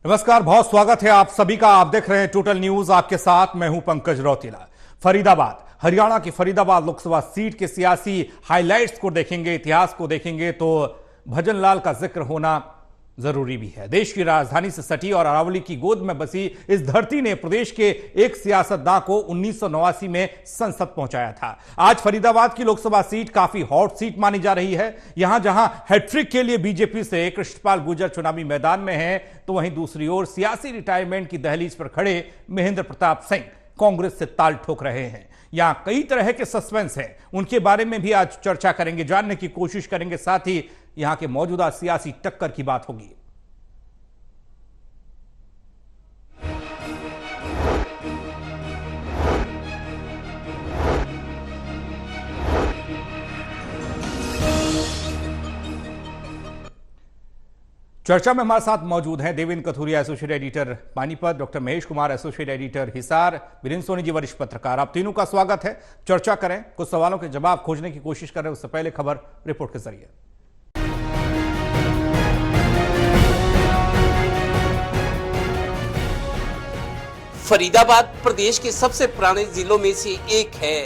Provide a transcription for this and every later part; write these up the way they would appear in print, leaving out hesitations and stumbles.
नमस्कार, बहुत स्वागत है आप सभी का। आप देख रहे हैं टोटल न्यूज, आपके साथ मैं हूं पंकज रौतेला। फरीदाबाद, हरियाणा की फरीदाबाद लोकसभा सीट के सियासी हाइलाइट्स को देखेंगे, इतिहास को देखेंगे तो भजन लाल का जिक्र होना जरूरी भी है। देश की राजधानी से सटी और अरावली की गोद में बसी इस धरती ने प्रदेश के एक सियासतदान को 1989 में संसद पहुंचाया था। आज फरीदाबाद की लोकसभा सीट काफी हॉट सीट मानी जा रही है। यहां जहां हैट्रिक के लिए बीजेपी से कृष्णपाल गुर्जर चुनावी मैदान में है, तो वहीं दूसरी ओर सियासी रिटायरमेंट की दहलीज पर खड़े महेंद्र प्रताप सिंह कांग्रेस से ताल ठोक रहे हैं। यहां कई तरह के सस्पेंस हैं, उनके बारे में भी आज चर्चा करेंगे, जानने की कोशिश करेंगे। साथ ही यहां के मौजूदा सियासी टक्कर की बात होगी। चर्चा में हमारे साथ मौजूद हैं Devendra Kathuria, associate editor Panipat, doctor Mahesh Kumar, associate editor Hisar, Virendra Soni ji, वरिष्ठ पत्रकार। आप तीनों का स्वागत है। चर्चा करें, कुछ सवालों के जवाब खोजने की कोशिश करें। उससे पहले खबर रिपोर्ट के जरिए। फरीदाबाद प्रदेश के सबसे पुराने जिलों में से एक है।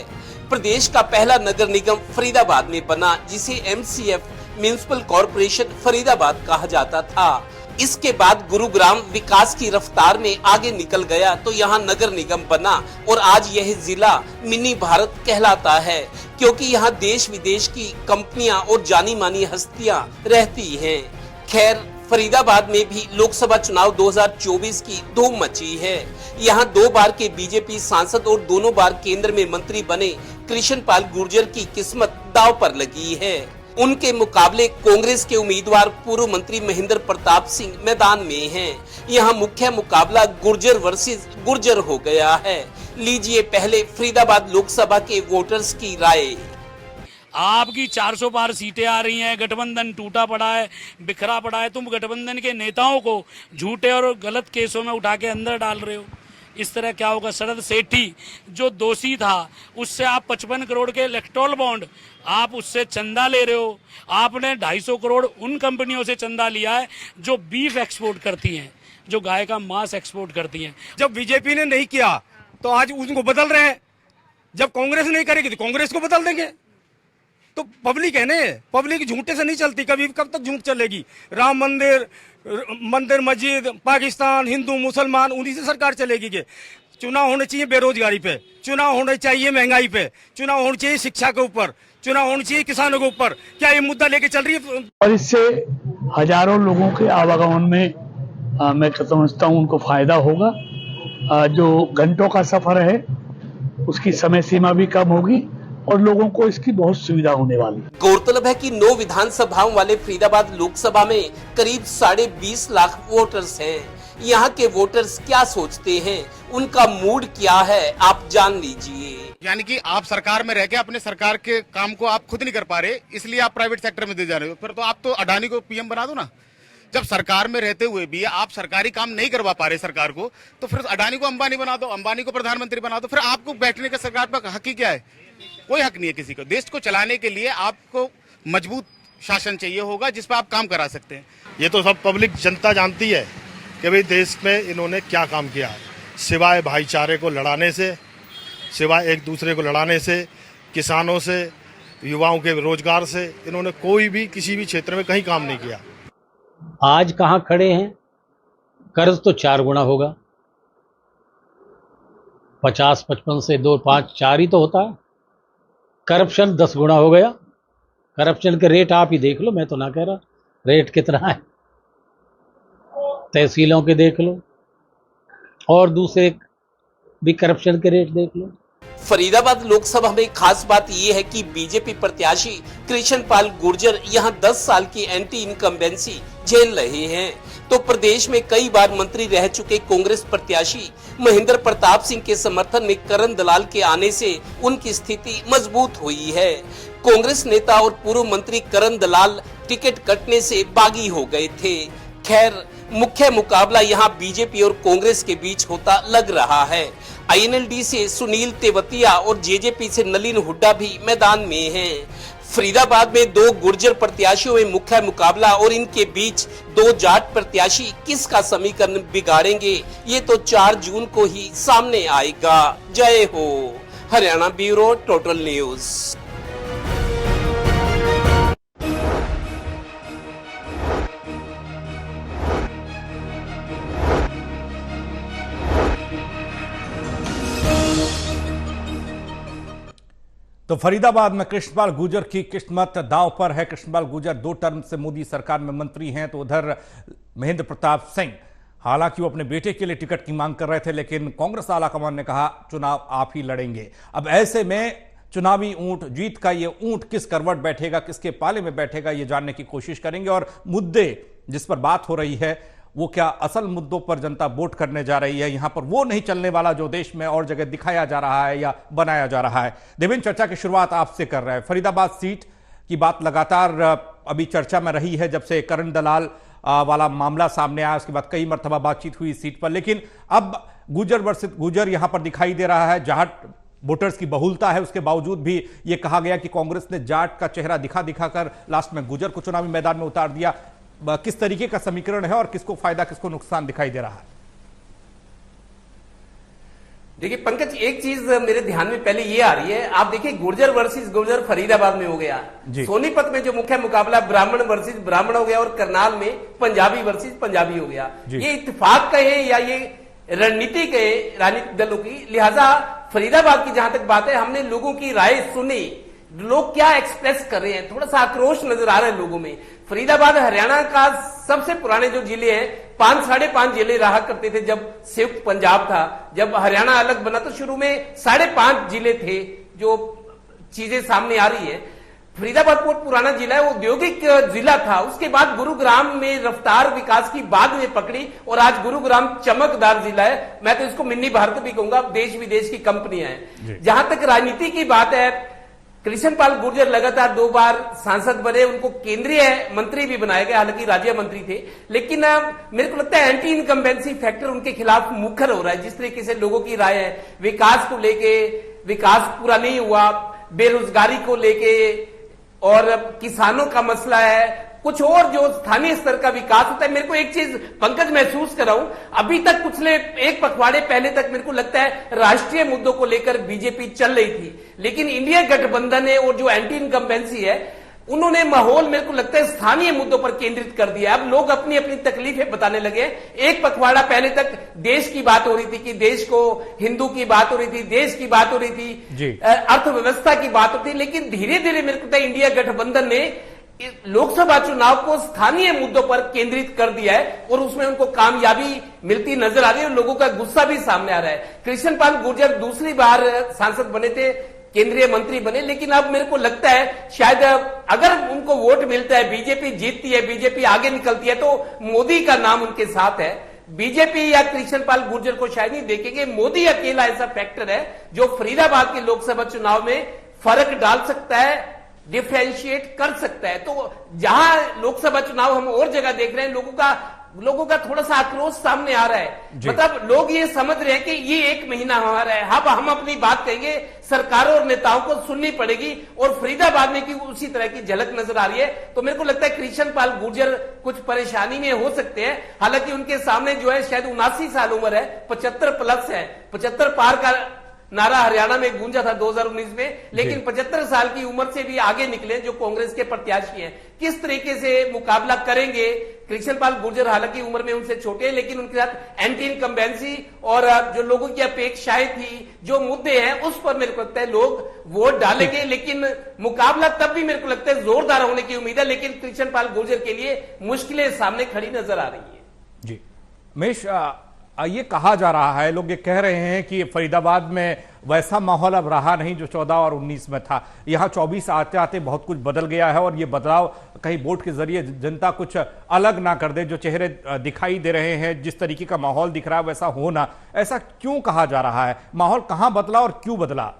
प्रदेश का पहला नगर निगम फरीदाबाद में बना, जिसे एमसीएफ म्युनिसिपल कॉरपोरेशन फरीदाबाद कहा जाता था। इसके बाद गुरुग्राम विकास की रफ्तार में आगे निकल गया तो यहाँ नगर निगम बना और आज यह जिला मिनी भारत कहलाता है, क्योंकि यहाँ देश विदेश की कंपनियां और जानी मानी हस्तियां रहती हैं। खैर, फरीदाबाद में भी लोकसभा चुनाव 2024 की धूम मची है। यहाँ 2 बार के बीजेपी सांसद और दोनों बार केंद्र में मंत्री बने कृष्णपाल गुर्जर की किस्मत दांव पर लगी है। उनके मुकाबले कांग्रेस के उम्मीदवार पूर्व मंत्री महेंद्र प्रताप सिंह मैदान में हैं। यहाँ मुख्य मुकाबला गुर्जर वर्सेस गुर्जर हो गया है। लीजिए पहले फरीदाबाद लोकसभा के वोटर्स की राय। आपकी 400 पार सीटें आ रही हैं, गठबंधन टूटा पड़ा है, बिखरा पड़ा है। तुम गठबंधन के नेताओं को झूठे और गलत केसों में उठा के अंदर डाल रहे हो। इस तरह क्या होगा? शरद सेठी जो दोषी था, उससे आप 55 करोड़ के इलेक्टोरल बॉन्ड, आप उससे चंदा ले रहे हो। आपने 250 करोड़ उन कंपनियों से चंदा लिया है जो बीफ एक्सपोर्ट करती हैं, जो गाय का मांस एक्सपोर्ट करती हैं। जब बीजेपी ने नहीं किया तो आज उनको बदल रहे हैं। जब कांग्रेस नहीं करेगी तो कांग्रेस को बदल देंगे। तो पब्लिक है ना, पब्लिक झूठे से नहीं चलती। कब तक झूठ चलेगी? राम मंदिर मस्जिद, पाकिस्तान, हिंदू मुसलमान, उन्हीं से सरकार चलेगी। के चुनाव होने चाहिए बेरोजगारी पे, चुनाव होने चाहिए महंगाई पे, चुनाव होने चाहिए शिक्षा के ऊपर, चुनाव होने चाहिए किसानों के ऊपर। क्या ये मुद्दा लेके चल रही है? और इससे हजारों लोगों के आवागमन में मैं समझता हूँ उनको फायदा होगा। जो घंटों का सफर है उसकी समय सीमा भी कम होगी और लोगों को इसकी बहुत सुविधा होने वाली है। गौरतलब है कि 9 विधानसभाओं वाले फरीदाबाद लोकसभा में करीब 20.5 लाख वोटर्स हैं। यहाँ के वोटर्स क्या सोचते हैं, उनका मूड क्या है, आप जान लीजिए। यानी कि आप सरकार में रह के अपने सरकार के काम को आप खुद नहीं कर पा रहे, इसलिए आप प्राइवेट सेक्टर में दे जा रहे हो। फिर तो आप तो अडानी को पीएम बना दो ना। जब सरकार में रहते हुए भी आप सरकारी काम नहीं करवा पा रहे सरकार को, तो फिर अडानी को अंबानी बना दो, अंबानी को प्रधानमंत्री बना दो। फिर आपको बैठने का सरकार पर हक ही क्या है? कोई हक नहीं है किसी को। देश को चलाने के लिए आपको मजबूत शासन चाहिए होगा जिस पर आप काम करा सकते हैं। ये तो सब पब्लिक जनता जानती है कि भाई देश में इन्होंने क्या काम किया है। सिवाय भाईचारे को लड़ाने से, सिवाय एक दूसरे को लड़ाने से, किसानों से, युवाओं के रोजगार से, इन्होंने कोई भी किसी भी क्षेत्र में कहीं काम नहीं किया। आज कहाँ खड़े हैं? कर्ज तो 4 गुना होगा। 50-55 से 2-5 4 ही तो होता है। करप्शन 10 गुना हो गया। करप्शन के रेट आप ही देख लो, मैं तो ना कह रहा रेट कितना है। तहसीलों के देख लो और दूसरे भी करप्शन के रेट देख लो। फरीदाबाद लोकसभा में खास बात यह है कि बीजेपी प्रत्याशी कृष्णपाल गुर्जर यहां 10 साल की एंटी इनकम्बेंसी झेल रहे हैं, तो प्रदेश में कई बार मंत्री रह चुके कांग्रेस प्रत्याशी महेंद्र प्रताप सिंह के समर्थन में करण दलाल के आने से उनकी स्थिति मजबूत हुई है। कांग्रेस नेता और पूर्व मंत्री करण दलाल टिकट कटने से बागी हो गए थे। खैर, मुख्य मुकाबला यहां बीजेपी और कांग्रेस के बीच होता लग रहा है। आईएनएलडी से सुनील तेवतिया और जेजेपी से नलिन हुड्डा भी मैदान में हैं। फरीदाबाद में दो गुर्जर प्रत्याशियों में मुख्य मुकाबला और इनके बीच दो जाट प्रत्याशी किसका समीकरण बिगाड़ेंगे, ये तो 4 जून को ही सामने आएगा। जय हो। Haryana bureau, total news. तो फरीदाबाद में कृष्णपाल गुर्जर की किस्मत दांव पर है। कृष्णपाल गुर्जर 2 टर्म से मोदी सरकार में मंत्री हैं, तो उधर महेंद्र प्रताप सिंह, हालांकि वो अपने बेटे के लिए टिकट की मांग कर रहे थे, लेकिन कांग्रेस आलाकमान ने कहा चुनाव आप ही लड़ेंगे। अब ऐसे में चुनावी ऊंट, जीत का ये ऊंट किस करवट बैठेगा, किसके पाले में बैठेगा, ये जानने की कोशिश करेंगे। और मुद्दे जिस पर बात हो रही है वो क्या असल मुद्दों पर जनता वोट करने जा रही है, यहां पर वो नहीं चलने वाला जो देश में और जगह दिखाया जा रहा है या बनाया जा रहा है। देवेंद्र, चर्चा की शुरुआत आपसे कर रहे हैं। फरीदाबाद सीट की बात लगातार अभी चर्चा में रही है जब से करण दलाल वाला मामला सामने आया, उसके बाद कई मरतबा बातचीत हुई सीट पर, लेकिन अब गुर्जर वर्सेस गुर्जर यहां पर दिखाई दे रहा है। जाट वोटर्स की बहुलता है, उसके बावजूद भी यह कहा गया कि कांग्रेस ने जाट का चेहरा दिखाकर लास्ट में गुर्जर को चुनावी मैदान में उतार दिया। किस तरीके का समीकरण है और किसको फायदा किसको नुकसान दिखाई दे रहा है? देखिए पंकज, एक चीज मेरे ध्यान में पहले ये आ रही है। आप देखिए गुर्जर वर्सेस गुर्जर फरीदाबाद में हो गया, सोनीपत में जो मुख्य मुकाबला ब्राह्मण वर्सेस ब्राह्मण हो गया, और करनाल में पंजाबी वर्सेस पंजाबी हो गया। ये इत्तेफाक कहे या ये रणनीति कहे राजनीतिक दलों की, लिहाजा फरीदाबाद की जहां तक बात है, हमने लोगों की राय सुनी, लोग क्या एक्सप्रेस कर रहे हैं, थोड़ा सा आक्रोश नजर आ रहा है लोगों में। फरीदाबाद हरियाणा का सबसे पुराने जो जिले हैं, 5-5.5 जिले रहा करते थे जब संयुक्त पंजाब था। जब हरियाणा अलग बना तो शुरू में 5.5 जिले थे। जो चीजें सामने आ रही है, फरीदाबाद बहुत पुराना जिला है, औद्योगिक जिला था। उसके बाद गुरुग्राम में रफ्तार विकास की बाद में पकड़ी और आज गुरुग्राम चमकदार जिला है। मैं तो इसको मिनी भारत भी कहूंगा, देश विदेश की कंपनियां हैं। जहां तक राजनीति की बात है, कृष्णपाल गुर्जर लगातार 2 बार सांसद बने, उनको केंद्रीय मंत्री भी बनाए गए, हालांकि राज्य मंत्री थे, लेकिन मेरे को लगता है एंटी इनकम्बेंसी फैक्टर उनके खिलाफ मुखर हो रहा है। जिस तरीके से लोगों की राय है, विकास को लेके, विकास पूरा नहीं हुआ, बेरोजगारी को लेके, और किसानों का मसला है, कुछ और जो स्थानीय स्तर का विकास होता है। मेरे को एक चीज पंकज महसूस कर रहा हूं, अभी तक पिछले 1 पखवाड़े पहले तक मेरे को लगता है राष्ट्रीय मुद्दों को लेकर बीजेपी चल रही थी, लेकिन इंडिया गठबंधन है और जो एंटी इनकम्बेंसी है, उन्होंने माहौल मेरे को लगता है स्थानीय मुद्दों पर केंद्रित कर दिया। अब लोग अपनी अपनी तकलीफें बताने लगे। 1 पखवाड़ा पहले तक देश की बात हो रही थी कि देश को हिंदू की बात हो रही थी, देश की बात हो रही थी, अर्थव्यवस्था की बात होती, लेकिन धीरे धीरे मेरे को लगता है इंडिया गठबंधन ने लोकसभा चुनाव को स्थानीय मुद्दों पर केंद्रित कर दिया है और उसमें उनको कामयाबी मिलती नजर आ रही है और लोगों का गुस्सा भी सामने आ रहा है। कृष्णपाल गुर्जर दूसरी बार सांसद बने थे, केंद्रीय मंत्री बने, लेकिन अब मेरे को लगता है शायद अगर उनको वोट मिलता है, बीजेपी जीतती है, बीजेपी आगे निकलती है, तो मोदी का नाम उनके साथ है। बीजेपी या कृष्णपाल गुर्जर को शायद नहीं देखेंगे। मोदी अकेला ऐसा फैक्टर है जो फरीदाबाद के लोकसभा चुनाव में फर्क डाल सकता है, डिफरेंशिएट कर सकता है। तो जहां लोकसभा चुनाव हम और जगह देख रहे हैं, लोगों का थोड़ा सा आक्रोश सामने आ रहा है। मतलब लोग ये समझ रहे हैं कि ये 1 महीना हमारा है, अब हम अपनी बात कहेंगे, सरकारों और नेताओं को सुननी पड़ेगी, और फरीदाबाद में की उसी तरह की झलक नजर आ रही है। तो मेरे को लगता है कृष्णपाल गुर्जर कुछ परेशानी में हो सकते हैं। हालांकि उनके सामने जो है शायद 79 साल उम्र है, 75 प्लस है, 75 पार का नारा हरियाणा में गूंजा था 2019 में, लेकिन 75 साल की उम्र से भी आगे निकले जो कांग्रेस के प्रत्याशी हैं। किस तरीके से मुकाबला करेंगे? कृष्णपाल गुर्जर हालांकि उम्र में उनसे छोटे हैं, लेकिन उनके साथ एंटी इनकम्बेंसी और जो लोगों की अपेक्षाएं थी, जो मुद्दे हैं, उस पर मेरे को लगता है लोग वोट डालेंगे। लेकिन मुकाबला तब भी मेरे को लगता है जोरदार होने की उम्मीद है, लेकिन कृष्णपाल गुर्जर के लिए मुश्किलें सामने खड़ी नजर आ रही है। जी महेश, ये कहा जा रहा है, लोग ये कह रहे हैं कि फरीदाबाद में वैसा माहौल अब रहा नहीं जो 14 और 19 में था। यहाँ 24 आते आते बहुत कुछ बदल गया है और ये बदलाव कहीं वोट के जरिए जनता कुछ अलग ना कर दे। जो चेहरे दिखाई दे रहे हैं, जिस तरीके का माहौल दिख रहा है वैसा होना, ऐसा क्यों कहा जा रहा है? माहौल कहां बदला और क्यों बदला?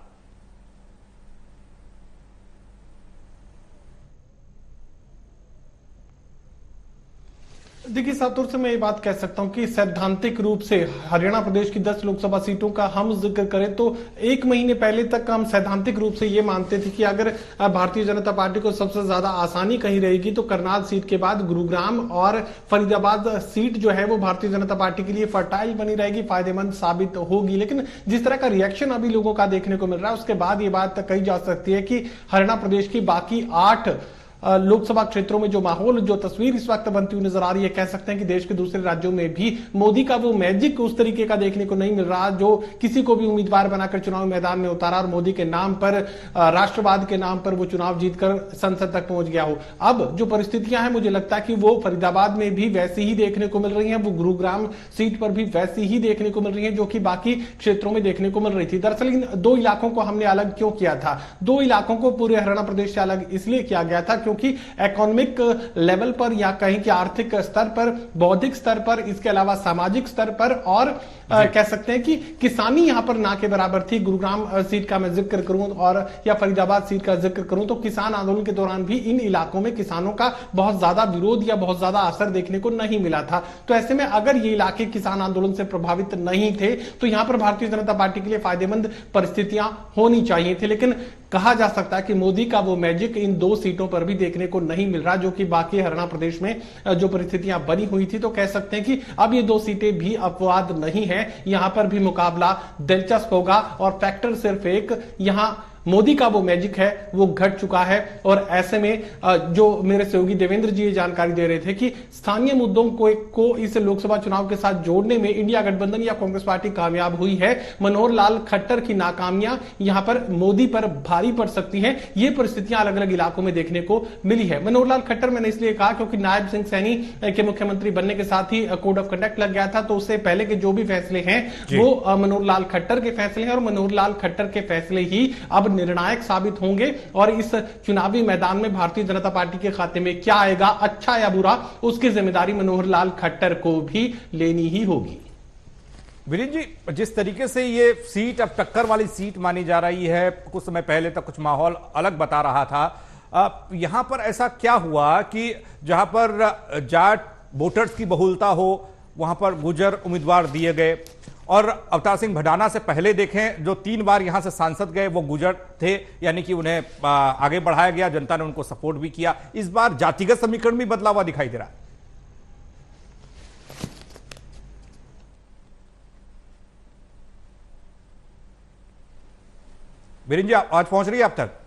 देखिए सातुर से मैं ये बात कह सकता हूं कि सैद्धांतिक रूप से हरियाणा प्रदेश की 10 लोकसभा सीटों का हम जिक्र करें तो एक महीने पहले तक हम सैद्धांतिक रूप से ये मानते थे कि अगर भारतीय जनता पार्टी को सबसे ज्यादा आसानी कहीं रहेगी तो करनाल सीट के बाद गुरुग्राम और फरीदाबाद सीट जो है वो भारतीय जनता पार्टी के लिए फर्टाइल बनी रहेगी, फायदेमंद साबित होगी। लेकिन जिस तरह का रिएक्शन अभी लोगों का देखने को मिल रहा है उसके बाद ये बात कही जा सकती है कि हरियाणा प्रदेश की बाकी 8 लोकसभा क्षेत्रों में जो माहौल, जो तस्वीर इस वक्त बनती हुई नजर आ रही है, कह सकते हैं कि देश के दूसरे राज्यों में भी मोदी का वो मैजिक उस तरीके का देखने को नहीं मिल रहा जो किसी को भी उम्मीदवार बनाकर चुनाव मैदान में उतारा और मोदी के नाम पर, राष्ट्रवाद के नाम पर वो चुनाव जीतकर संसद तक पहुंच गया हो। अब जो परिस्थितियां हैं मुझे लगता है कि वो फरीदाबाद में भी वैसी ही देखने को मिल रही है, वो गुरुग्राम सीट पर भी वैसी ही देखने को मिल रही है जो कि बाकी क्षेत्रों में देखने को मिल रही थी। दरअसल इन 2 इलाकों को हमने अलग क्यों किया था? 2 इलाकों को पूरे हरियाणा प्रदेश से अलग इसलिए किया गया था क्योंकि इकोनॉमिक लेवल पर या कहीं के आर्थिक स्तर पर, बौद्धिक स्तर पर, इसके अलावा सामाजिक स्तर पर और कह सकते हैं कि किसानी यहां पर ना के बराबर थी। गुरुग्राम सीट का मैं जिक्र करूं और या फरीदाबाद सीट का जिक्र करूं तो किसान आंदोलन के दौरान भी इन इलाकों में किसानों का बहुत ज्यादा विरोध या बहुत ज्यादा असर देखने को नहीं मिला था। तो ऐसे में अगर ये इलाके किसान आंदोलन से प्रभावित नहीं थे तो यहां पर भारतीय जनता पार्टी के लिए फायदेमंद परिस्थितियां होनी चाहिए थी। लेकिन कहा जा सकता है कि मोदी का वो मैजिक इन 2 सीटों पर भी देखने को नहीं मिल रहा जो कि बाकी हरियाणा प्रदेश में जो परिस्थितियां बनी हुई थी। तो कह सकते हैं कि अब ये 2 सीटें भी अपवाद नहीं है, यहां पर भी मुकाबला दिलचस्प होगा और फैक्टर सिर्फ एक, यहां मोदी का वो मैजिक है वो घट चुका है। और ऐसे में जो मेरे सहयोगी देवेंद्र जी ये जानकारी दे रहे थे कि स्थानीय मुद्दों को इस लोकसभा चुनाव के साथ जोड़ने में इंडिया गठबंधन या कांग्रेस पार्टी कामयाब हुई है। मनोहर लाल खट्टर की नाकामियां यहां पर मोदी पर भारी पड़ सकती हैं। ये परिस्थितियां अलग अलग इलाकों में देखने को मिली है। मनोहर लाल खट्टर मैंने इसलिए कहा क्योंकि नायब सिंह सैनी के मुख्यमंत्री बनने के साथ ही कोड ऑफ कंडक्ट लग गया था, तो उससे पहले के जो भी फैसले हैं वो मनोहर लाल खट्टर के फैसले हैं और मनोहर लाल खट्टर के फैसले ही अब निर्णायक साबित होंगे और इस चुनावी मैदान में भारतीय जनता पार्टी के खाते में क्या आएगा, अच्छा या बुरा, उसकी जिम्मेदारी मनोहर लाल खट्टर को भी लेनी ही होगी। वीरेंद्र जी, जिस तरीके से ये सीट अब टक्कर वाली सीट मानी जा रही है, कुछ समय पहले तक कुछ माहौल अलग बता रहा था, यहां पर ऐसा क्या हुआ कि जहां पर जाट वोटर्स की बहुलता हो वहां पर गुर्जर उम्मीदवार दिए गए और अवतार सिंह भडाना से पहले देखें जो 3 बार यहां से सांसद गए वो गुर्जर थे, यानी कि उन्हें आगे बढ़ाया गया, जनता ने उनको सपोर्ट भी किया। इस बार जातिगत समीकरण भी बदला हुआ दिखाई दे रहा है। वीरेंद्र जी, आज पहुंच रही है आप तक?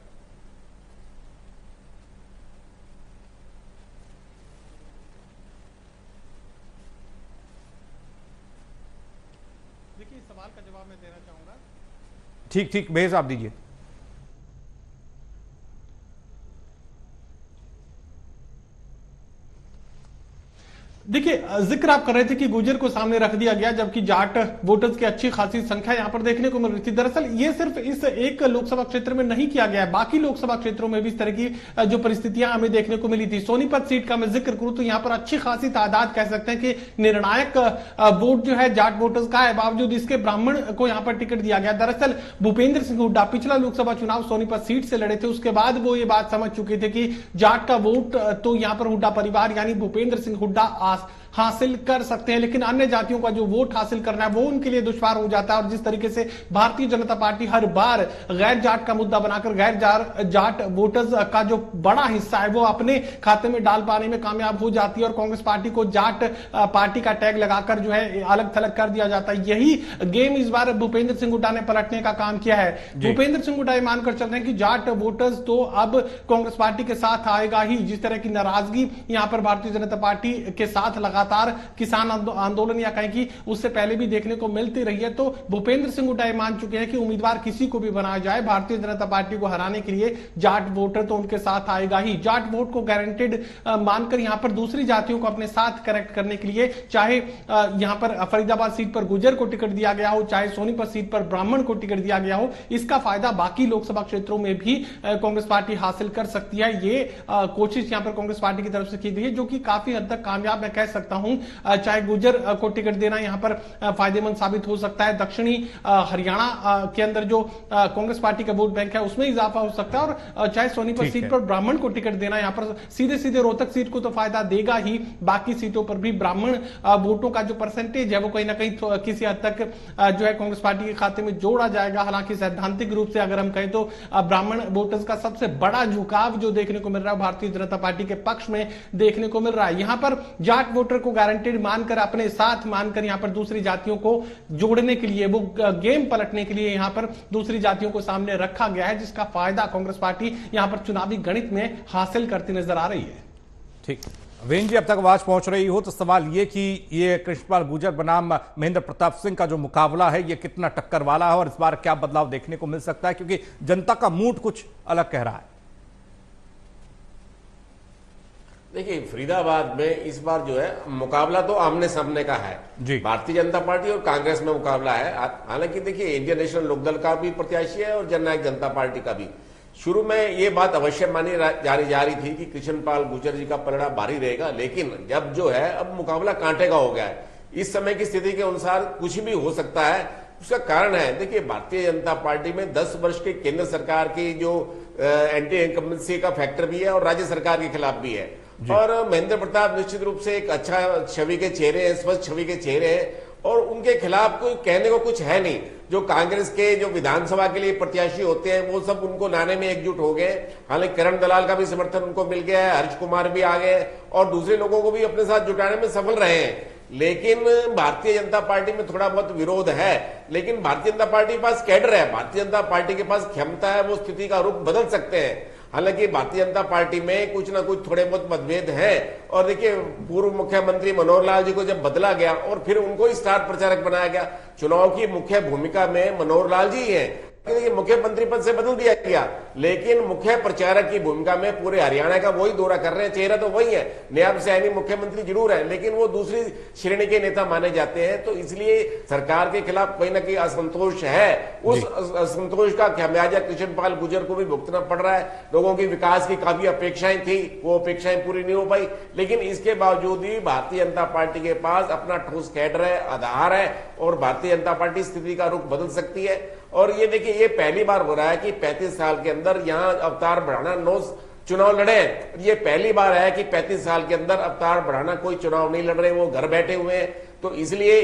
देखिए इस सवाल का जवाब मैं देना चाहूंगा। ठीक, बेहद आप दीजिए। देखिए जिक्र आप कर रहे थे कि गुर्जर को सामने रख दिया गया जबकि जाट वोटर्स की अच्छी खासी संख्या यहां पर देखने को मिल रही थी। दरअसल ये सिर्फ इस एक लोकसभा क्षेत्र में नहीं किया गया है, बाकी लोकसभा क्षेत्रों में भी इस तरह की जो परिस्थितियां हमें देखने को मिली थी। सोनीपत सीट का मैं जिक्र करूं तो यहां पर अच्छी खासी तादाद, कह सकते हैं कि निर्णायक वोट जो है जाट वोटर्स का है, बावजूद इसके ब्राह्मण को यहां पर टिकट दिया गया। दरअसल भूपेंद्र सिंह हुड्डा पिछला लोकसभा चुनाव सोनीपत सीट से लड़े थे, उसके बाद वो ये बात समझ चुके थे कि जाट का वोट तो यहां पर हुड्डा परिवार यानी भूपेंद्र सिंह हुड्डा हासिल कर सकते हैं, लेकिन अन्य जातियों का जो वोट हासिल करना है वो उनके लिए दुश्वार हो जाता है। और जिस तरीके से भारतीय जनता पार्टी हर बार गैर जाट का मुद्दा बनाकर गैर जाट वोटर्स का जो बड़ा हिस्सा है वो अपने खाते में डाल पाने में कामयाब हो जाती है और कांग्रेस पार्टी को जाट पार्टी का टैग लगाकर जो है अलग थलग कर दिया जाता है। यही गेम इस बार भूपेंद्र सिंह हुड्डा ने पलटने का काम किया है। भूपेंद्र सिंह हुड्डा मानकर चल रहे हैं कि जाट वोटर्स तो अब कांग्रेस पार्टी के साथ आएगा ही। जिस तरह की नाराजगी यहां पर भारतीय जनता पार्टी के साथ लगातार किसान आंदोलन या कहें कि उससे पहले भी देखने को मिलती रही है, तो भूपेंद्र सिंह हुड्डा मान चुके हैं कि उम्मीदवार किसी को भी बनाया जाए, भारतीय जनता पार्टी को हराने के लिए जाट वोटर तो उनके साथ आएगा ही। जाट वोट को गारंटेड मानकर यहां पर दूसरी जातियों को अपने साथ कनेक्ट करने के लिए, चाहे यहां पर फरीदाबाद सीट पर गुर्जर को टिकट दिया गया हो, चाहे सोनीपत सीट पर ब्राह्मण को टिकट दिया गया हो, इसका फायदा बाकी लोकसभा क्षेत्रों में भी कांग्रेस पार्टी हासिल कर सकती है। ये कोशिश यहां पर कांग्रेस पार्टी की तरफ से की गई है जो कि काफी हद तक कामयाब मैं कह सकता चाहता हूं। चाहे गुर्जर को टिकट देना यहां पर फायदेमंद साबित हो सकता है। दक्षिणी हरियाणा के अंदर जो कांग्रेस पार्टी का वोट बैंक है उसमें इजाफा हो सकता है, और चाहे सोनीपत सीट पर ब्राह्मण को टिकट देना यहां पर सीधे सीधे रोहतक सीट को तो फायदा देगा ही, बाकी सीटों पर भी ब्राह्मण वोटों का जो परसेंटेज है वो कहीं ना कहीं किसी हद तक जो है कांग्रेस पार्टी के खाते में जोड़ा जाएगा। हालांकि सैद्धांतिक रूप से अगर हम कहें तो ब्राह्मण वोटर्स का सबसे बड़ा झुकाव जो देखने को मिल रहा है भारतीय जनता पार्टी के पक्ष में देखने को मिल रहा है। यहां पर जाट वोटर को गारंटेड मानकर, अपने साथ मानकर यहां पर दूसरी जातियों को जोड़ने के लिए, वो गेम पलटने के लिए यहां पर दूसरी जातियों को सामने रखा गया है, जिसका फायदा कांग्रेस पार्टी यहां पर चुनावी गणित में हासिल करती नजर आ रही है। ठीक, वेन जी, अब तक आवाज पहुंच रही हो तो सवाल ये कि ये कृष्णपाल गुर्जर बनाम महेंद्र प्रताप सिंह का जो मुकाबला है ये कितना टक्कर वाला है और इस बार क्या बदलाव देखने को मिल सकता है, क्योंकि जनता का मूड कुछ अलग कह रहा है। देखिए, फरीदाबाद में इस बार जो है मुकाबला तो आमने सामने का है जी। भारतीय जनता पार्टी और कांग्रेस में मुकाबला है। हालांकि देखिए, इंडियन नेशनल लोकदल का भी प्रत्याशी है और जननायक जनता पार्टी का भी। शुरू में ये बात अवश्य मानी जा रही थी कि कृष्णपाल गुर्जर जी का पलड़ा भारी रहेगा, लेकिन जब जो है अब मुकाबला कांटे का हो गया है। इस समय की स्थिति के अनुसार कुछ भी हो सकता है। उसका कारण है, देखिए, भारतीय जनता पार्टी में 10 वर्ष के केंद्र सरकार की जो एंटी इनकम्बेंसी का फैक्टर भी है और राज्य सरकार के खिलाफ भी है। और महेंद्र प्रताप निश्चित रूप से एक अच्छा छवि के चेहरे हैं, स्वस्थ छवि के चेहरे हैं, और उनके खिलाफ कोई कहने को कुछ है नहीं। जो कांग्रेस के जो विधानसभा के लिए प्रत्याशी होते हैं वो सब उनको लाने में एकजुट हो गए। हालांकि करण दलाल का भी समर्थन उनको मिल गया है, हर्ष कुमार भी आ गए और दूसरे लोगों को भी अपने साथ जुटाने में सफल रहे हैं। लेकिन भारतीय जनता पार्टी में थोड़ा बहुत विरोध है, लेकिन भारतीय जनता पार्टी के पास कैडर है, भारतीय जनता पार्टी के पास क्षमता है, वो स्थिति का रुख बदल सकते हैं। हालांकि भारतीय जनता पार्टी में कुछ ना कुछ थोड़े बहुत मतभेद हैं। और देखिए, पूर्व मुख्यमंत्री मनोहर लाल जी को जब बदला गया और फिर उनको ही स्टार प्रचारक बनाया गया, चुनाव की मुख्य भूमिका में मनोहर लाल जी हैं। देखिए, मुख्यमंत्री पद से बदल दिया गया, लेकिन मुख्य प्रचारक की भूमिका में पूरे हरियाणा का वही दौरा कर रहे हैं। चेहरा तो वही है, नायब सैनी मुख्यमंत्री जरूर है, लेकिन वो दूसरी श्रेणी के नेता माने जाते हैं। तो इसलिए सरकार के खिलाफ कहीं ना कहीं असंतोष है। उस असंतोष का खामियाजा कृष्णपाल गुर्जर को भी भुगतना पड़ रहा है। लोगों की विकास की काफी अपेक्षाएं थी, वो अपेक्षाएं पूरी नहीं हो पाई, लेकिन इसके बावजूद भी भारतीय जनता पार्टी के पास अपना ठोस कैडर है, आधार है, और भारतीय जनता पार्टी स्थिति का रुख बदल सकती है। और ये देखिए, ये पहली बार हो रहा है कि 35 साल के अंदर यहां अवतार बढ़ाना 9 चुनाव लड़े। ये पहली बार है कि 35 साल के अंदर अवतार बढ़ाना कोई चुनाव नहीं लड़ रहे, वो घर बैठे हुए हैं। तो इसलिए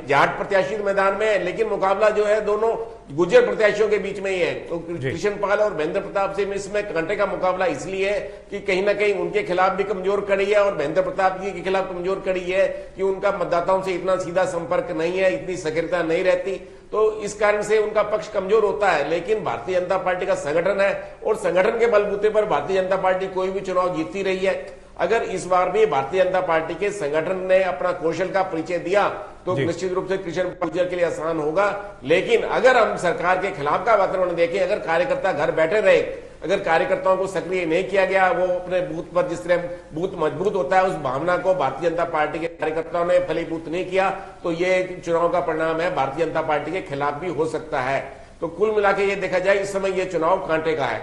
जाट प्रत्याशी मैदान में है, लेकिन मुकाबला जो है दोनों गुर्जर प्रत्याशियों के बीच में ही है। तो कृष्णपाल और महेंद्र प्रताप से इसमें कांटे का मुकाबला इसलिए है कि कहीं ना कहीं उनके खिलाफ भी कमजोर कड़ी है और महेंद्र प्रताप जी के खिलाफ कमजोर कड़ी है कि उनका मतदाताओं से इतना सीधा संपर्क नहीं है, इतनी सक्रियता नहीं रहती। तो इस कारण से उनका पक्ष कमजोर होता है। लेकिन भारतीय जनता पार्टी का संगठन है और संगठन के बलबूते पर भारतीय जनता पार्टी कोई भी चुनाव जीतती रही है। अगर इस बार भी भारतीय जनता पार्टी के संगठन ने अपना कौशल का परिचय दिया तो निश्चित रूप से कृष्णपाल गुर्जर के लिए आसान होगा। लेकिन अगर हम सरकार के खिलाफ का वातावरण देखें, अगर कार्यकर्ता घर बैठे रहे, अगर कार्यकर्ताओं को सक्रिय नहीं किया गया, वो अपने बूथ पर जिस तरह बूथ मजबूत होता है उस भावना को भारतीय जनता पार्टी के कार्यकर्ताओं ने फलीभूत नहीं किया, तो ये चुनाव का परिणाम है, भारतीय जनता पार्टी के खिलाफ भी हो सकता है। तो कुल मिला के ये देखा जाए, इस समय ये चुनाव कांटे का है।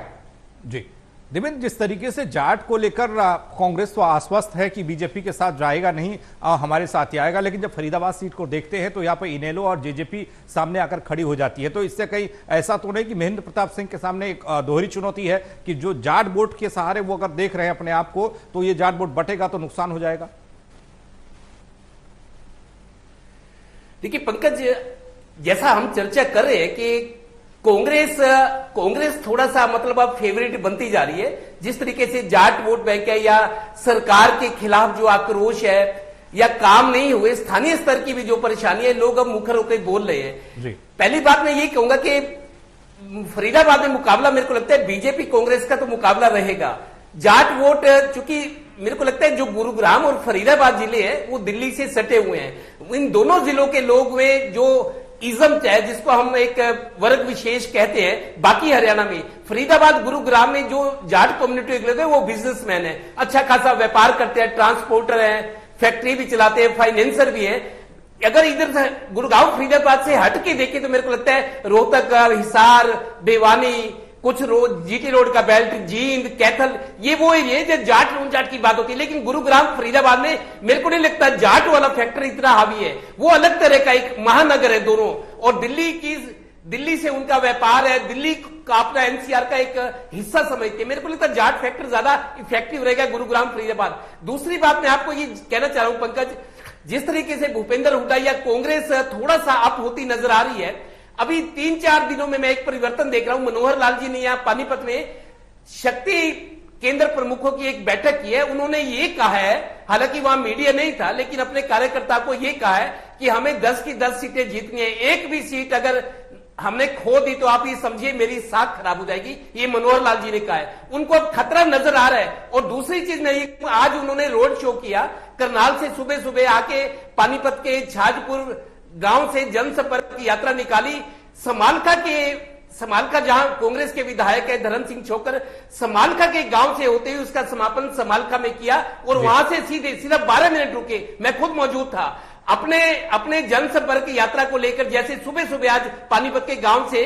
जी देवेंद्र, जिस तरीके से जाट को लेकर कांग्रेस तो आश्वस्त है कि बीजेपी के साथ जाएगा नहीं, हमारे साथ ही आएगा, लेकिन जब फरीदाबाद सीट को देखते हैं तो यहाँ पर इनेलो और जेजेपी सामने आकर खड़ी हो जाती है। तो इससे कहीं ऐसा तो नहीं कि महेंद्र प्रताप सिंह के सामने एक दोहरी चुनौती है कि जो जाट वोट के सहारे वो अगर देख रहे हैं अपने आप को, तो ये जाट वोट बटेगा तो नुकसान हो जाएगा। देखिए पंकज, जैसा हम चर्चा कर रहे हैं कि कांग्रेस थोड़ा सा मतलब अब फेवरेट बनती जा रही है। जिस तरीके से जाट वोट बैंक है या सरकार के खिलाफ जो आक्रोश है या काम नहीं हुए, स्थानीय स्तर की भी जो परेशानी है, लोग अब मुखर होकर बोल रहे हैं जी। पहली बात मैं ये कहूंगा कि फरीदाबाद में मुकाबला मेरे को लगता है बीजेपी कांग्रेस का तो मुकाबला रहेगा। जाट वोट चूंकि मेरे को लगता है जो गुरुग्राम और फरीदाबाद जिले हैं वो दिल्ली से सटे हुए हैं। इन दोनों जिलों के लोग में जो इज्म है, जिसको हम एक वर्ग विशेष कहते हैं, बाकी हरियाणा में फरीदाबाद गुरुग्राम में जो जाट कम्युनिटी के लोग हैं वो बिजनेसमैन है, अच्छा खासा व्यापार करते हैं, ट्रांसपोर्टर हैं, फैक्ट्री भी चलाते हैं, फाइनेंसर भी है। अगर इधर से गुड़गांव फरीदाबाद से हट के देखें तो मेरे को लगता है रोहतक, हिसार, भिवानी, कुछ रोड, जीटी रोड का बेल्ट, जींद, कैथल, ये वो एरिया जो जाट नॉन जाट की बात होती है। लेकिन गुरुग्राम फरीदाबाद में मेरे को नहीं लगता जाट वाला फैक्टर इतना हावी है। वो अलग तरह का एक महानगर है दोनों, और दिल्ली से उनका व्यापार है, दिल्ली का अपना एनसीआर का एक हिस्सा समझते हैं। मेरे को लगता है जाट फैक्टर ज्यादा इफेक्टिव रहेगा गुरुग्राम फरीदाबाद। दूसरी बात मैं आपको ये कहना चाह रहा हूं पंकज, जिस तरीके से भूपेंद्र हुड्डा या कांग्रेस थोड़ा सा अप होती नजर आ रही है, अभी 3-4 दिनों में मैं एक परिवर्तन देख रहा हूं। मनोहर लाल जी ने यहां पानीपत में शक्ति केंद्र प्रमुखों की एक बैठक की है। उन्होंने ये कहा है, हालांकि वहां मीडिया नहीं था, लेकिन अपने कार्यकर्ता को ये कहा है कि हमें 10 की 10 सीटें जीतनी है। एक भी सीट अगर हमने खो दी तो आप ये समझिए मेरी साख खराब हो जाएगी। ये मनोहर लाल जी ने कहा है, उनको अब खतरा नजर आ रहा है। और दूसरी चीज नहीं, आज उन्होंने रोड शो किया करनाल से, सुबह सुबह आके पानीपत के छाजपुर गांव से जनसंपर्क की यात्रा निकाली। समालखा जहां कांग्रेस के विधायक है धर्म सिंह छोकर, समालखा के गांव से होते हुए उसका समापन समालखा में किया, और वहां से सिर्फ 12 मिनट रुके। मैं खुद मौजूद था। अपने जनसंपर्क की यात्रा को लेकर जैसे सुबह सुबह आज पानीपत के गांव से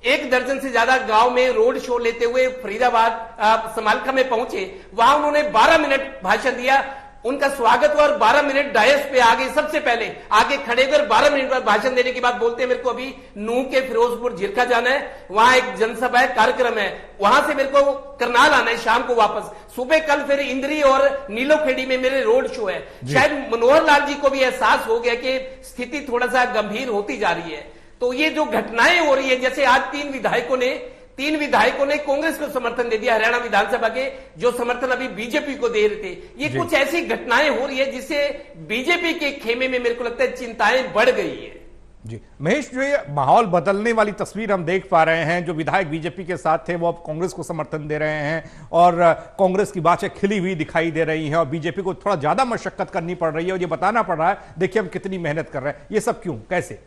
1 दर्जन से ज्यादा गांव में रोड शो लेते हुए फरीदाबाद समालखा में पहुंचे, वहां उन्होंने 12 मिनट भाषण दिया। उनका स्वागत हुआ और 12 मिनट डायस पे आगे, सबसे पहले आगे खड़े कर 12 मिनट बाद भाषण देने के बाद बोलते हैं मेरे को अभी नूह के फिरोजपुर झिरका जाना है, वहां एक जनसभा है, कार्यक्रम है, वहां से मेरे को करनाल आना है शाम को वापस, सुबह कल फिर इंद्री और नीलोखेड़ी में मेरे रोड शो है। शायद मनोहर लाल जी को भी एहसास हो गया कि स्थिति थोड़ा सा गंभीर होती जा रही है। तो ये जो घटनाएं हो रही है, जैसे आज 3 विधायकों ने कांग्रेस को समर्थन दे दिया, हरियाणा विधानसभा के जो समर्थन अभी बीजेपी को दे रहे थे, ये कुछ ऐसी घटनाएं हो रही है जिससे बीजेपी के खेमे में मेरे को लगता है चिंताएं बढ़ गई है। जी महेश, जो ये माहौल बदलने वाली तस्वीर हम देख पा रहे हैं, जो विधायक बीजेपी के साथ थे वो अब कांग्रेस को समर्थन दे रहे हैं, और कांग्रेस की बातें खिली हुई दिखाई दे रही हैं, और बीजेपी को थोड़ा ज्यादा मशक्कत करनी पड़ रही है और ये बताना पड़ रहा है देखिए हम कितनी मेहनत कर रहे हैं। ये सब क्यों, कैसे?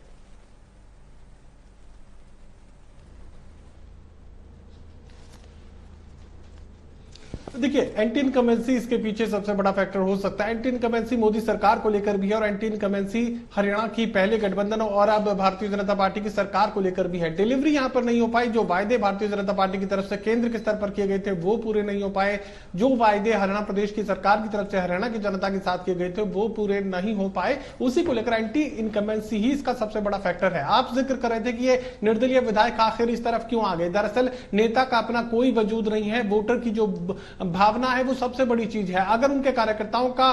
देखिए, एंटी इनकमेंसी इसके पीछे सबसे बड़ा फैक्टर हो सकता है। एंटी इनकमेंसी मोदी सरकार को लेकर भी है, और एंटी इनकमेंसी हरियाणा की पहले गठबंधन और अब भारतीय जनता पार्टी की सरकार को लेकर भी है। डिलीवरी यहां पर नहीं हो पाई, जो वायदे भारतीय जनता पार्टी की तरफ से केंद्र के स्तर पर किए गए थे वो पूरे नहीं हो पाए, जो वायदे हरियाणा प्रदेश की सरकार की तरफ से हरियाणा की जनता के साथ किए गए थे वो पूरे नहीं हो पाए। उसी को लेकर एंटी इनकमेंसी ही इसका सबसे बड़ा फैक्टर है। आप जिक्र कर रहे थे कि ये निर्दलीय विधायक आखिर इस तरफ क्यों आ गए। दरअसल नेता का अपना कोई वजूद नहीं है, वोटर की जो भावना है वो सबसे बड़ी चीज है। अगर उनके कार्यकर्ताओं का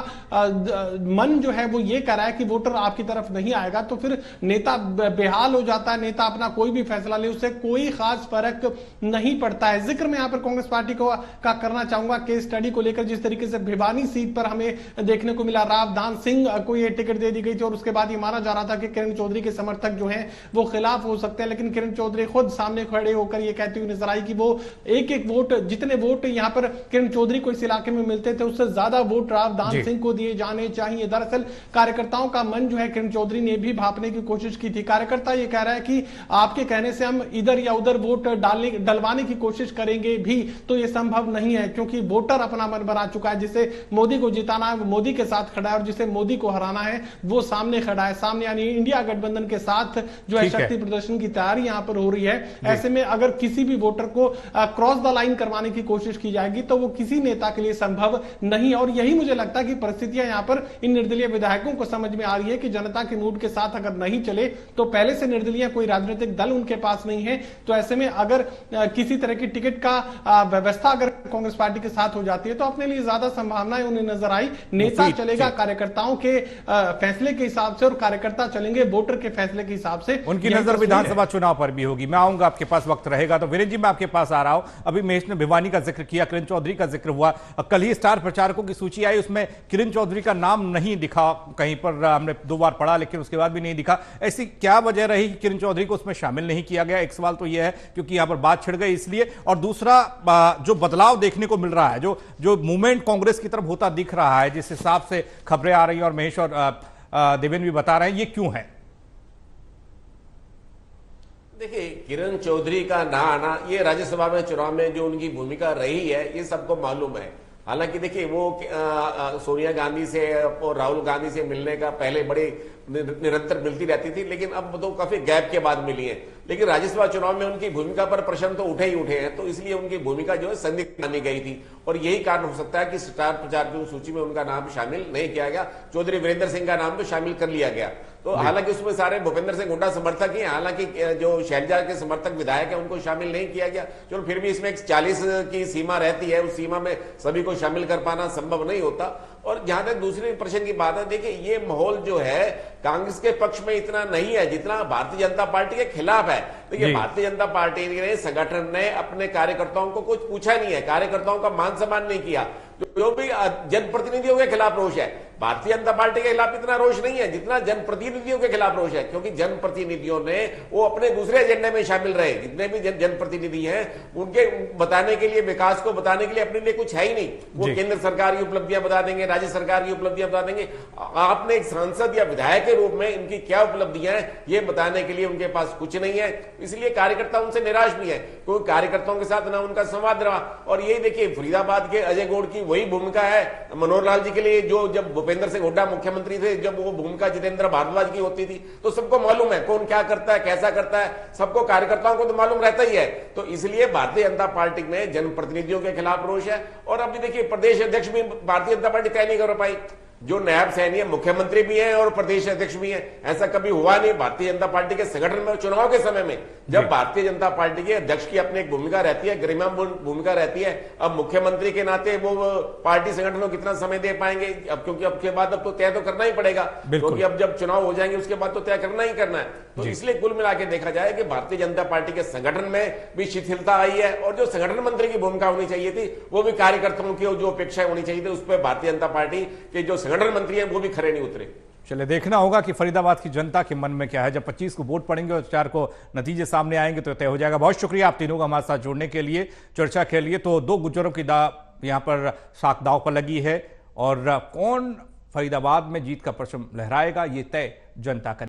मन जो है वो ये कह रहा है कि वोटर आपकी तरफ नहीं आएगा, तो फिर नेता बेहाल हो जाता है। नेता अपना कोई भी फैसला ले, उससे कोई खास फर्क नहीं पड़ता है। जिक्र मैं यहां पर कांग्रेस पार्टी का करना चाहूंगा केस स्टडी को लेकर, जिस तरीके से भिवानी सीट पर हमें देखने को मिला, रावदान सिंह को यह टिकट दे दी गई थी, और उसके बाद ये माना जा रहा था कि किरण चौधरी के समर्थक जो हैं वो खिलाफ हो सकते हैं, लेकिन किरण चौधरी खुद सामने खड़े होकर ये कहती हुई नजर आई कि वो एक वोट, जितने वोट यहां पर किरण चौधरी को इस इलाके में मिलते थे उससे ज्यादा वोट रावदान सिंह को दिए जाने चाहिए। दरअसल कार्यकर्ताओं का मन जो है किरण चौधरी ने भी भापने की कोशिश की थी। कार्यकर्ता ये कह रहा है कि आपके कहने से हम इधर या उधर वोट डलवाने की कोशिश करेंगे भी तो ये संभव नहीं है, क्योंकि वोटर अपना मन बना चुका है। जिसे मोदी को जिताना है वो मोदी के साथ खड़ा है, और जिसे मोदी को हराना है वो सामने खड़ा है, सामने यानी इंडिया गठबंधन के साथ जो है शक्ति प्रदर्शन की तैयारी यहां पर हो रही है। ऐसे में अगर किसी भी वोटर को क्रॉस द लाइन करवाने की कोशिश की जाएगी तो वो किसी नेता के लिए संभव नहीं है। और यही मुझे लगता है कि परिस्थितियां यहां पर इन निर्दलीय विधायकों को समझ में आ रही है कि जनता के मूड के साथ अगर नहीं चले, तो पहले से निर्दलीय कोई राजनीतिक दल उनके पास नहीं है, तो ऐसे में अगर किसी तरह की टिकट का व्यवस्था अगर कांग्रेस पार्टी के साथ हो जाती है तो अपने लिए ज्यादा संभावनाएं उन्हें नजर आई। नेता चलेगा कार्यकर्ताओं के फैसले के हिसाब से, और कार्यकर्ता चलेंगे वोटर के फैसले के हिसाब से। उनकी नजर विधानसभा चुनाव पर भी होगी। मैं आऊंगा, आपके पास वक्त रहेगा तो वीरेंद्र जी मैं आपके पास आ रहा हूं। अभी महेश ने भिवानी का जिक्र किया, किरण चौधरी का जिक्र हुआ, कल ही स्टार प्रचारकों की सूची आई, उसमें किरण चौधरी का नाम नहीं दिखा, कहीं पर हमने 2 बार पढ़ा लेकिन उसके बाद भी नहीं दिखा। ऐसी क्या वजह रही कि किरण चौधरी को उसमें शामिल नहीं किया गया? एक सवाल तो यह है क्योंकि यहां पर बात छिड़ गई इसलिए, और दूसरा जो बदलाव देखने को मिल रहा है, जो मूवमेंट कांग्रेस की तरफ होता दिख रहा है, जिस हिसाब से खबरें आ रही हैं और महेश और देवेंद्र भी बता रहे हैं, ये क्यों है? देखिए, किरण चौधरी का ना आना, ये राज्यसभा में चुनाव में जो उनकी भूमिका रही है ये सबको मालूम है। हालांकि देखिए वो सोनिया गांधी से और राहुल गांधी से मिलने का पहले बड़े निरंतर मिलती रहती थी, लेकिन अब तो काफी गैप के बाद मिली है। लेकिन राज्यसभा चुनाव में उनकी भूमिका पर प्रश्न तो उठे ही उठे हैं, तो इसलिए उनकी भूमिका जो है संदिग्ध मानी गई थी और यही कारण हो सकता है कि स्टार प्रचारकों की सूची में उनका नाम शामिल नहीं किया गया। चौधरी वीरेंद्र सिंह का नाम तो शामिल कर लिया गया। तो हालांकि उसमें सारे भूपेंद्र सिंह हुड्डा समर्थक ही, हालांकि जो शैलजा के समर्थक विधायक है उनको शामिल नहीं किया गया। चलो फिर भी इसमें 40 की सीमा रहती है, उस सीमा में सभी को शामिल कर पाना संभव नहीं होता। और जहां तक दूसरे प्रश्न की बात है, देखिए ये माहौल जो है कांग्रेस के पक्ष में इतना नहीं है जितना भारतीय जनता पार्टी के खिलाफ है। देखिए भारतीय जनता पार्टी ने, संगठन ने अपने कार्यकर्ताओं को कुछ पूछा नहीं है, कार्यकर्ताओं का मान सम्मान नहीं किया। जो भी जनप्रतिनिधियों के खिलाफ रोष है, भारतीय जनता पार्टी के खिलाफ इतना रोष नहीं है जितना जनप्रतिनिधियों के खिलाफ रोष है, क्योंकि जनप्रतिनिधियों ने वो अपने दूसरे एजेंडे में शामिल रहे। जितने भी जनप्रतिनिधि हैं उनके बताने के लिए, विकास को बताने के लिए अपने लिए कुछ है ही नहीं। वो केंद्र सरकार की उपलब्धियां बता देंगे, राज्य सरकार की उपलब्धियां बता देंगे। आपने एक सांसद या विधायक के रूप में इनकी क्या उपलब्धियां हैं ये बताने के लिए उनके पास कुछ नहीं है। इसलिए कार्यकर्ता उनसे निराश भी है, क्योंकि कार्यकर्ताओं के साथ ना उनका संवाद रहा। और यही देखिए फरीदाबाद के अजय गौड़ की वही भूमिका है मनोहर लाल जी के लिए, जो जब भूपेंद्र सिंह हुड्डा मुख्यमंत्री थे, जब वो भूमिका जितेंद्र भारद्वाज की होती थी, तो सबको मालूम है कौन क्या करता है, कैसा करता है, सबको कार्यकर्ताओं को तो मालूम रहता ही है। तो इसलिए भारतीय जनता पार्टी में जनप्रतिनिधियों के खिलाफ रोष है। और अभी देखिए प्रदेश अध्यक्ष भी भारतीय जनता पार्टी तय नहीं कर पाई, जो नायब सैनी है, मुख्यमंत्री भी है और प्रदेश अध्यक्ष भी है। ऐसा कभी हुआ नहीं भारतीय जनता पार्टी के संगठन में। चुनाव के समय में जब भारतीय जनता पार्टी के अध्यक्ष की अपनी एक भूमिका रहती है, गरिमा भूमिका रहती है, अब मुख्यमंत्री के नाते वो पार्टी संगठन को कितना समय दे पाएंगे, अब क्योंकि अब के बाद अब तो तय तो करना ही पड़ेगा, क्योंकि अब जब चुनाव हो जाएंगे उसके बाद तो तय करना ही करना है। तो इसलिए कुल मिला के देखा जाए कि भारतीय जनता पार्टी के संगठन में भी शिथिलता आई है, और जो संगठन मंत्री की भूमिका होनी चाहिए थी वो भी कार्यकर्ताओं की जो अपेक्षाएं होनी चाहिए थी, उस पर भारतीय जनता पार्टी के जो संगठन मंत्री है वो भी खरे नहीं उतरे। चलिए देखना होगा कि फरीदाबाद की जनता के मन में क्या है। जब 25 को वोट पड़ेंगे और 4 को नतीजे सामने आएंगे तो तय हो जाएगा। बहुत शुक्रिया आप तीनों का हमारे साथ जुड़ने के लिए, चर्चा के लिए। तो 2 गुज्जरों की यहाँ पर साख दाव पर लगी है और कौन फरीदाबाद में जीत का परचम लहराएगा ये तय जनता करेगी।